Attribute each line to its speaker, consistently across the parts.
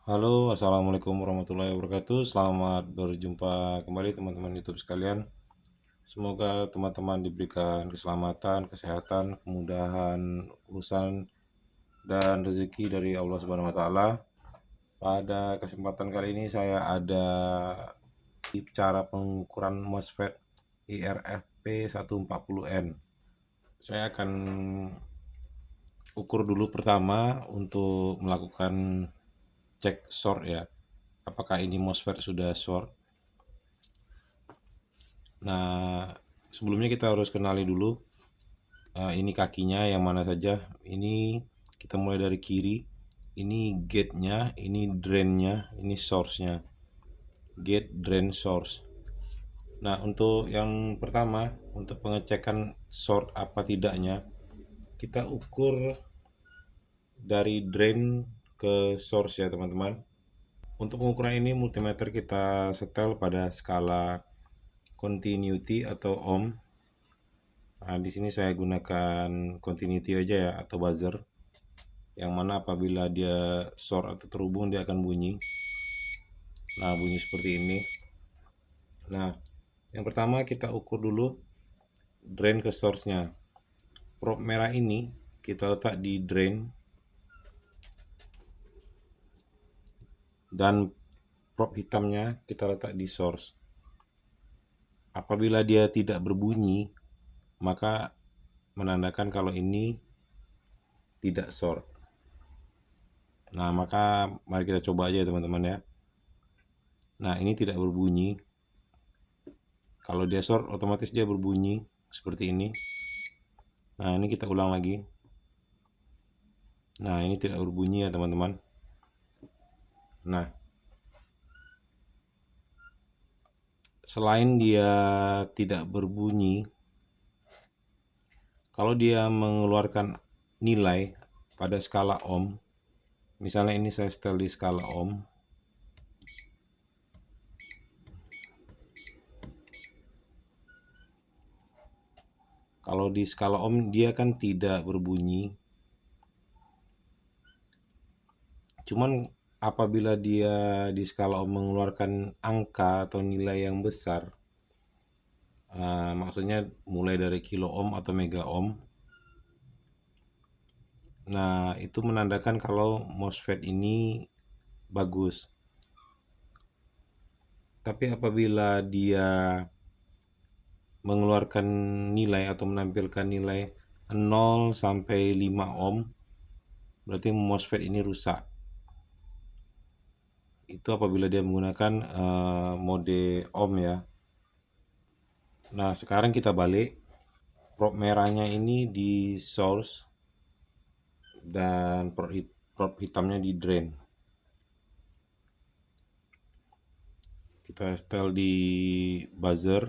Speaker 1: Halo, assalamualaikum warahmatullahi wabarakatuh. Selamat berjumpa kembali teman-teman YouTube sekalian. Semoga teman-teman diberikan keselamatan, kesehatan, kemudahan urusan dan rezeki dari Allah Subhanahu wa taala. Pada kesempatan kali ini saya ada cara pengukuran MOSFET IRFP 140N. Saya akan ukur dulu pertama untuk melakukan cek short ya. Apakah ini MOSFET sudah short? Nah, sebelumnya kita harus kenali dulu ini kakinya yang mana saja. Ini kita mulai dari kiri. Ini gate-nya, ini drain-nya, ini source-nya. Gate, drain, source. Nah, untuk yang pertama, untuk pengecekan short apa tidaknya, kita ukur dari drain ke source ya, teman-teman. Untuk pengukuran ini multimeter kita setel pada skala continuity atau ohm. Nah, di sini saya gunakan continuity aja ya atau buzzer. Yang mana apabila dia short atau terhubung dia akan bunyi. Nah, bunyi seperti ini. Nah, yang pertama kita ukur dulu drain ke source-nya. Probe merah ini kita letak di drain dan probe hitamnya kita letak di source. Apabila dia tidak berbunyi, maka menandakan kalau ini tidak short. Nah, maka mari kita coba aja teman-teman ya. Nah, ini tidak berbunyi. Kalau dia short, otomatis dia berbunyi seperti ini. Nah, ini kita ulang lagi. Nah, ini tidak berbunyi ya teman-teman. Nah, selain dia tidak berbunyi, kalau dia mengeluarkan nilai pada skala ohm, misalnya ini saya setel di skala ohm. Kalau di skala ohm dia kan tidak berbunyi. Cuman apabila dia di skala ohm mengeluarkan angka atau nilai yang besar, maksudnya mulai dari kilo ohm atau mega ohm. Nah, itu menandakan kalau MOSFET ini bagus. Tapi apabila dia mengeluarkan nilai atau menampilkan nilai 0 sampai 5 ohm, berarti MOSFET ini rusak. Itu apabila dia menggunakan mode ohm ya. Nah, sekarang kita balik. Probe merahnya ini di source dan probe hitamnya di drain. Kita setel di buzzer.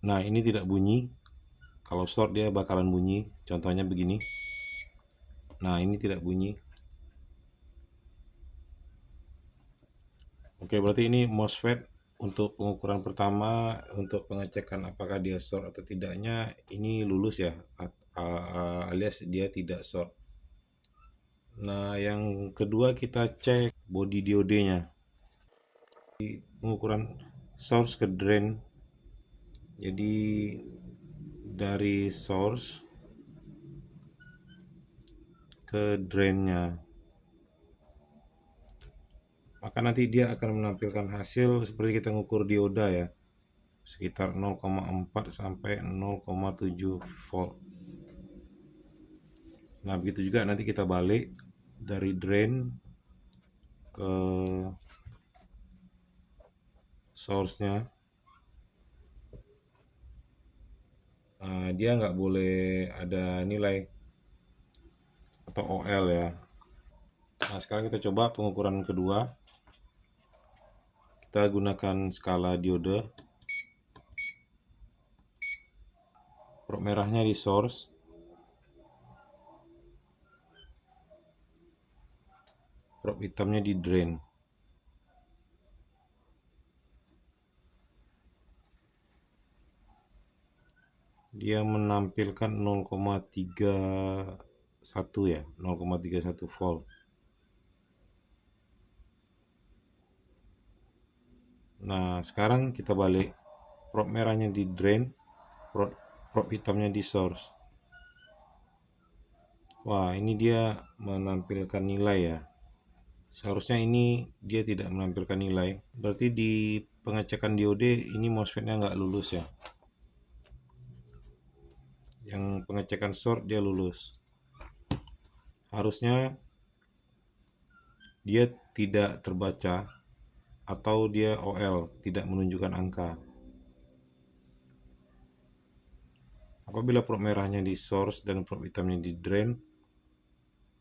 Speaker 1: Nah, ini tidak bunyi. Kalau short dia bakalan bunyi. Contohnya begini. Nah, ini tidak bunyi. Oke, berarti ini MOSFET untuk pengukuran pertama, untuk pengecekan apakah dia short atau tidaknya, ini lulus ya, alias dia tidak short. Nah, yang kedua kita cek body diodenya. Pengukuran source ke drain. Jadi dari source ke drainnya, maka nanti dia akan menampilkan hasil seperti kita ngukur dioda ya, sekitar 0,4 sampai 0,7 volt. Nah, begitu juga nanti kita balik dari drain ke source-nya. Dia nggak boleh ada nilai atau OL ya. Nah, sekarang kita coba pengukuran kedua. Kita gunakan skala diode. Probe merahnya di source. Probe hitamnya di drain. dia menampilkan 0,31 ya, 0,31 volt. Nah, sekarang kita balik. Prop merahnya di drain, prop hitamnya di source. Wah, ini dia menampilkan nilai ya. Seharusnya ini dia tidak menampilkan nilai. Berarti di pengecekan diode ini MOSFET-nya nggak lulus ya. Yang pengecekan short dia lulus. Harusnya dia tidak terbaca atau dia OL, tidak menunjukkan angka. Apabila prop merahnya di source dan prop hitamnya di drain,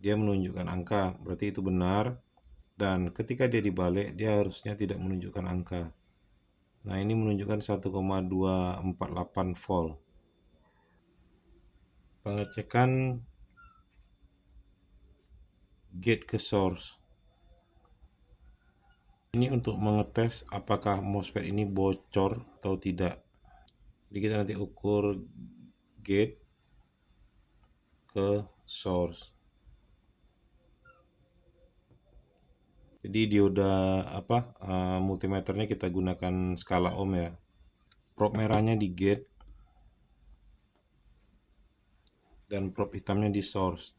Speaker 1: dia menunjukkan angka, berarti itu benar. Dan ketika dia dibalik, dia harusnya tidak menunjukkan angka. Nah, ini menunjukkan 1,248 volt. Pengecekan gate ke source. Ini untuk mengetes apakah MOSFET ini bocor atau tidak. Jadi kita nanti ukur gate ke source. Jadi dioda multimeternya kita gunakan skala ohm ya. Prop merahnya di gate dan prop hitamnya di source.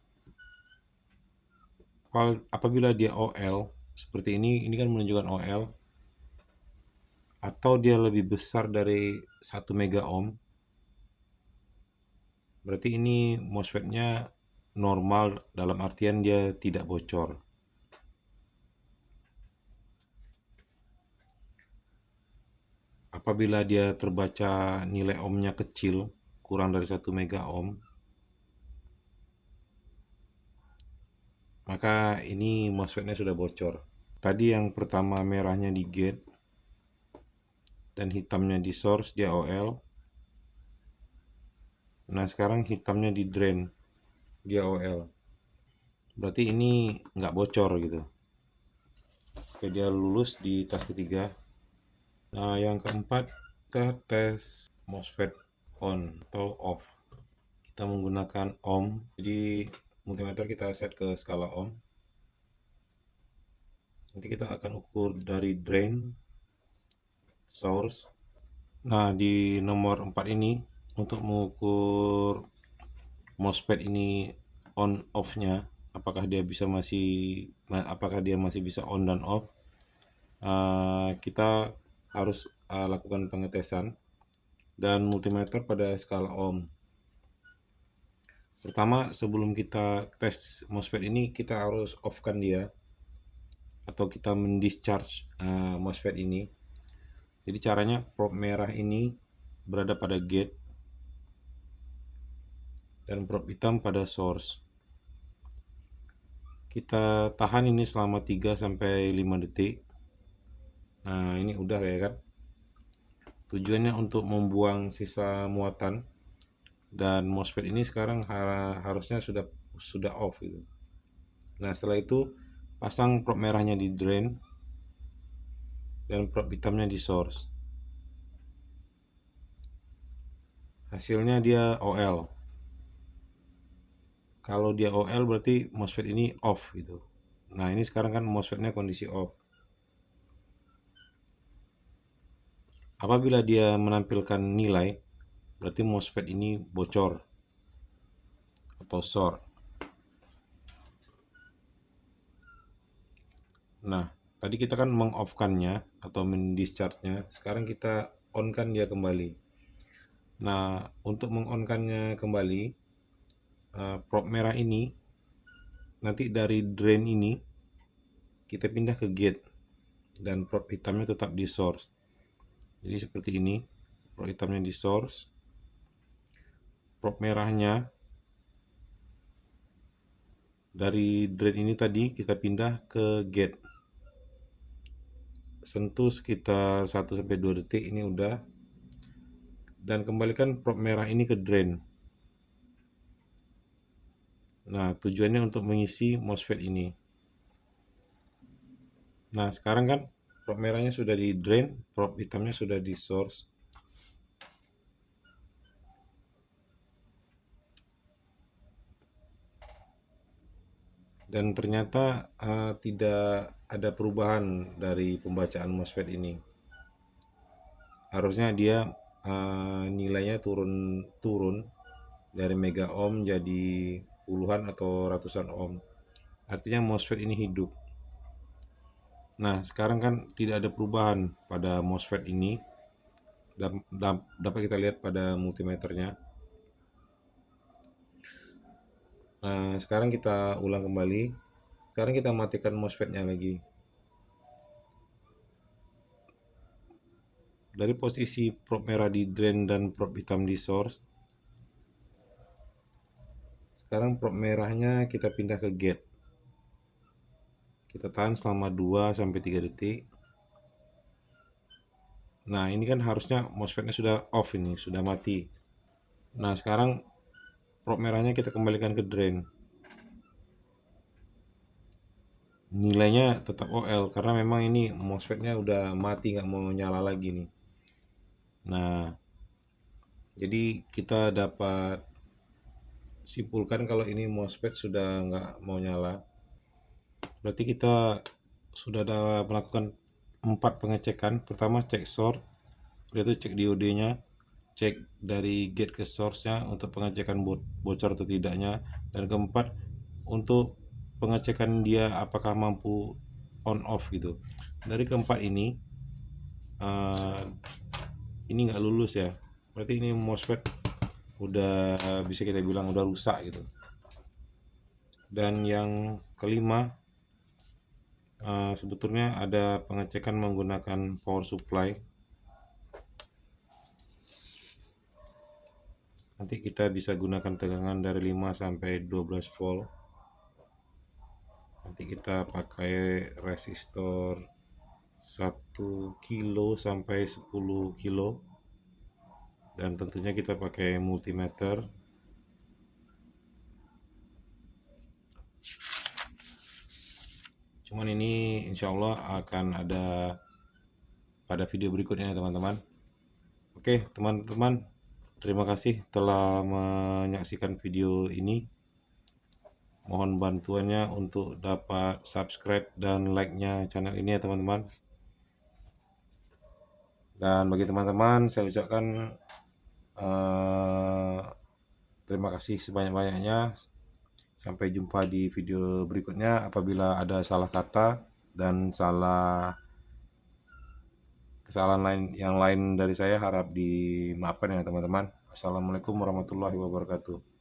Speaker 1: Apabila dia OL seperti ini kan menunjukkan OL, atau dia lebih besar dari 1 mega ohm, berarti ini MOSFET-nya normal, dalam artian dia tidak bocor. Apabila dia terbaca nilai ohmnya kecil, kurang dari 1 mega ohm, maka ini MOSFET-nya sudah bocor. Tadi yang pertama merahnya di gate dan hitamnya di source, dia OL. Nah, sekarang hitamnya di drain, dia OL. Berarti ini nggak bocor gitu. Oke, dia lulus di tes ketiga. Nah, yang keempat, kita tes MOSFET on atau off. Kita menggunakan ohm. Jadi multimeter kita set ke skala ohm. Nanti kita akan ukur dari drain, source. Nah, di nomor 4 ini untuk mengukur MOSFET ini on off-nya, apakah dia masih bisa on dan off. Kita harus lakukan pengetesan dan multimeter pada skala ohm. Pertama, sebelum kita tes MOSFET ini, kita harus off-kan dia atau kita mendischarge MOSFET ini. Jadi caranya, prop merah ini berada pada gate dan prop hitam pada source. Kita tahan ini selama 3-5 detik. Nah, ini udah ya kan. Tujuannya untuk membuang sisa muatan, dan MOSFET ini sekarang harusnya sudah off gitu. Nah, setelah itu pasang prop merahnya di drain dan prop hitamnya di source. Hasilnya dia OL. Kalau dia OL berarti MOSFET ini off gitu. Nah, ini sekarang kan MOSFET-nya kondisi off. Apabila dia menampilkan nilai, berarti MOSFET ini bocor atau short. Nah, tadi kita kan mengoff-kannya atau mendischarge-nya. Sekarang kita on-kan dia kembali. Nah, untuk meng-on-kannya kembali, prop merah ini nanti dari drain ini kita pindah ke gate dan prop hitamnya tetap di source. Jadi seperti ini, prop hitamnya di source, prop merahnya dari drain ini tadi kita pindah ke gate. Sentuh sekitar 1-2 detik, ini udah. Dan kembalikan prop merah ini ke drain. Nah, tujuannya untuk mengisi MOSFET ini. Nah, sekarang kan prop merahnya sudah di drain, prop hitamnya sudah di source. dan ternyata tidak ada perubahan dari pembacaan MOSFET ini. Harusnya dia nilainya turun dari mega ohm jadi puluhan atau ratusan ohm. Artinya MOSFET ini hidup. Nah, sekarang kan tidak ada perubahan pada MOSFET ini. Dapat kita lihat pada multimeternya. Nah, sekarang kita ulang kembali. Sekarang kita matikan MOSFET-nya lagi. Dari posisi probe merah di drain dan probe hitam di source, sekarang probe merahnya kita pindah ke gate. Kita tahan selama 2-3 detik. Nah, ini kan harusnya MOSFET-nya sudah off, ini sudah mati. Nah, sekarang probe merahnya kita kembalikan ke drain. Nilainya tetap OL karena memang ini MOSFET-nya udah mati, nggak mau nyala lagi nih. Nah, jadi kita dapat simpulkan kalau ini MOSFET sudah nggak mau nyala. Berarti kita sudah ada melakukan 4 pengecekan. Pertama, cek source, yaitu cek diodenya, cek dari gate ke source-nya untuk pengecekan bocor atau tidaknya, dan keempat untuk pengecekan dia apakah mampu on off gitu. Dari keempat ini nggak lulus ya, berarti ini MOSFET udah bisa kita bilang udah rusak gitu. Dan yang kelima, sebetulnya ada pengecekan menggunakan power supply. Nanti kita bisa gunakan tegangan dari 5 sampai 12 volt. Nanti kita pakai resistor 1 kilo sampai 10 kilo. Dan tentunya kita pakai multimeter. Cuman ini insya Allah akan ada pada video berikutnya teman-teman. Oke teman-teman, terima kasih telah menyaksikan video ini. Mohon bantuannya untuk dapat subscribe dan like-nya channel ini ya teman-teman. Dan bagi teman-teman saya ucapkan terima kasih sebanyak-banyaknya. Sampai jumpa di video berikutnya. Apabila ada salah kata dan kesalahan yang lain dari saya harap dimaafkan ya teman-teman. Assalamualaikum warahmatullahi wabarakatuh.